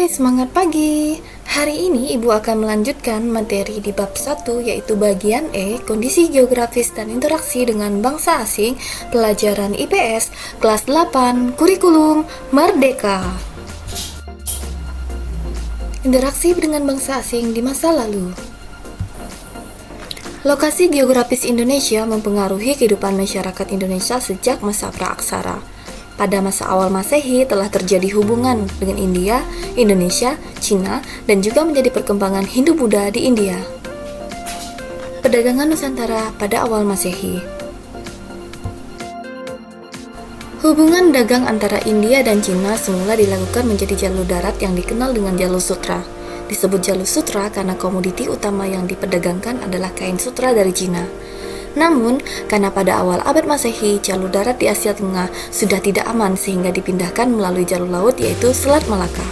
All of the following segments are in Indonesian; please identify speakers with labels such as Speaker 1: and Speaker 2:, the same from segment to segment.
Speaker 1: Hai, semangat pagi! Hari ini Ibu akan melanjutkan materi di bab 1 yaitu bagian E, kondisi geografis dan interaksi dengan bangsa asing, pelajaran IPS, kelas 8, kurikulum Merdeka. Interaksi dengan bangsa asing di masa lalu. Lokasi geografis Indonesia mempengaruhi kehidupan masyarakat Indonesia sejak masa praaksara. Pada masa awal Masehi telah terjadi hubungan dengan India, Indonesia, Cina, dan juga menjadi perkembangan Hindu-Buddha di India. Perdagangan Nusantara pada awal Masehi. Hubungan dagang antara India dan Cina semula dilakukan menjadi jalur darat yang dikenal dengan jalur sutra. Disebut jalur sutra karena komoditi utama yang diperdagangkan adalah kain sutra dari Cina. Namun, karena pada awal abad Masehi, jalur darat di Asia Tengah sudah tidak aman sehingga dipindahkan melalui jalur laut yaitu Selat Malaka.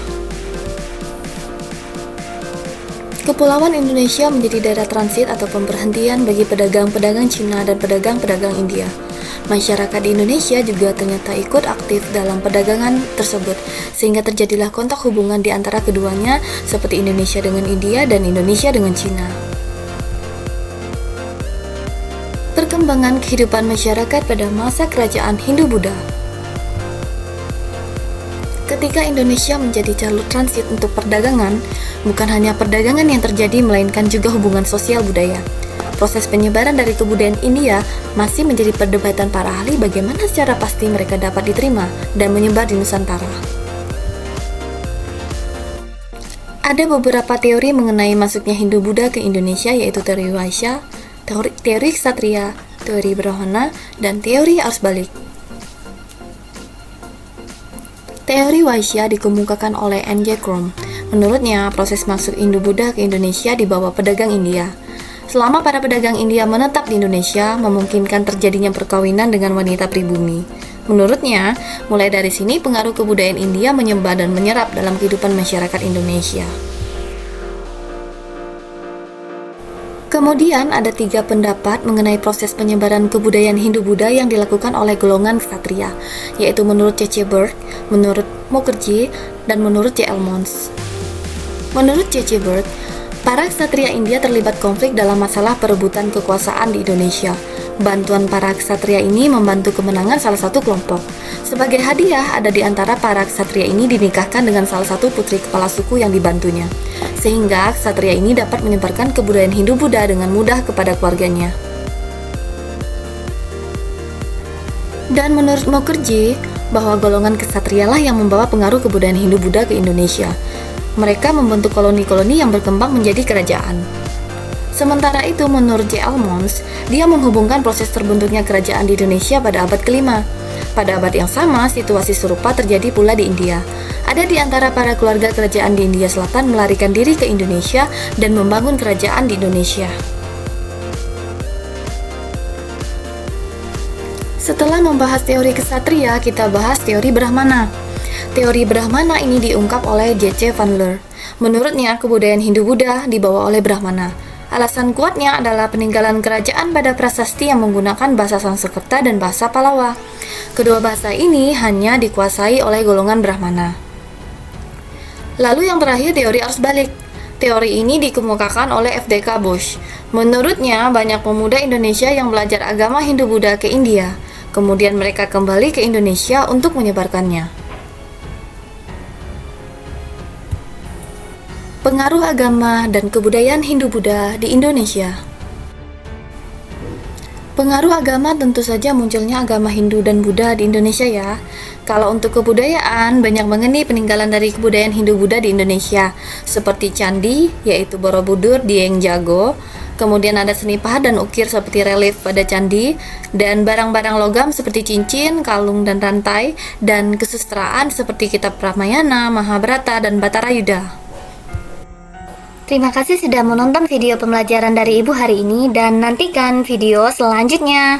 Speaker 1: Kepulauan Indonesia menjadi daerah transit atau pemberhentian bagi pedagang-pedagang Cina dan pedagang-pedagang India. Masyarakat di Indonesia juga ternyata ikut aktif dalam perdagangan tersebut, sehingga terjadilah kontak hubungan di antara keduanya seperti Indonesia dengan India dan Indonesia dengan Cina. Perkembangan kehidupan masyarakat pada masa kerajaan Hindu-Buddha. Ketika Indonesia menjadi jalur transit untuk perdagangan, bukan hanya perdagangan yang terjadi melainkan juga hubungan sosial budaya. Proses penyebaran dari kebudayaan India masih menjadi perdebatan para ahli bagaimana secara pasti mereka dapat diterima dan menyebar di Nusantara. Ada beberapa teori mengenai masuknya Hindu-Buddha ke Indonesia yaitu teori Vaishya, teori ksatria, teori Brahmana, dan teori arus balik. Teori Vaishya dikemukakan oleh N.J. Krom. Menurutnya, proses masuk Hindu-Buddha ke Indonesia dibawa pedagang India. Selama para pedagang India menetap di Indonesia, memungkinkan terjadinya perkawinan dengan wanita pribumi. Menurutnya, mulai dari sini pengaruh kebudayaan India menyebar dan menyerap dalam kehidupan masyarakat Indonesia. Kemudian ada 3 pendapat mengenai proses penyebaran kebudayaan Hindu-Buddha yang dilakukan oleh golongan ksatria, yaitu menurut C.C. Bird, menurut Mukherjee, dan menurut J.L. Mons. Menurut C.C. Bird, para ksatria India terlibat konflik dalam masalah perebutan kekuasaan di Indonesia. Bantuan para ksatria ini membantu kemenangan salah satu kelompok. Sebagai hadiah, ada di antara para ksatria ini dinikahkan dengan salah satu putri kepala suku yang dibantunya, sehingga ksatria ini dapat menyebarkan kebudayaan Hindu-Buddha dengan mudah kepada keluarganya. Dan menurut Mukherjee, bahwa golongan ksatrialah yang membawa pengaruh kebudayaan Hindu-Buddha ke Indonesia. Mereka membentuk koloni-koloni yang berkembang menjadi kerajaan. Sementara itu, menurut J.L. Mons, dia menghubungkan proses terbentuknya kerajaan di Indonesia pada abad ke-5. Pada abad yang sama, situasi serupa terjadi pula di India. Ada di antara para keluarga kerajaan di India Selatan melarikan diri ke Indonesia dan membangun kerajaan di Indonesia. Setelah membahas teori ksatria, kita bahas teori Brahmana. Teori Brahmana ini diungkap oleh J.C. Van Leur. Menurutnya, kebudayaan Hindu-Buddha dibawa oleh Brahmana. Alasan kuatnya adalah peninggalan kerajaan pada prasasti yang menggunakan bahasa Sanskerta dan bahasa Pallava. Kedua bahasa ini hanya dikuasai oleh golongan Brahmana. Lalu yang terakhir teori arus balik. Teori ini dikemukakan oleh F.D.K. Bush. Menurutnya, banyak pemuda Indonesia yang belajar agama Hindu-Buddha ke India. Kemudian mereka kembali ke Indonesia untuk menyebarkannya. Pengaruh agama dan kebudayaan Hindu-Buddha di Indonesia. Pengaruh agama tentu saja munculnya agama Hindu dan Buddha di Indonesia ya. Kalau untuk kebudayaan, banyak mengenai peninggalan dari kebudayaan Hindu-Buddha di Indonesia, seperti candi, yaitu Borobudur, Dieng Jago. Kemudian ada seni pahat dan ukir seperti relief pada candi, dan barang-barang logam seperti cincin, kalung, dan rantai, dan kesusastraan seperti kitab Ramayana, Mahabharata, dan Batarayuda.
Speaker 2: Terima kasih sudah menonton video pembelajaran dari Ibu hari ini dan nantikan video selanjutnya.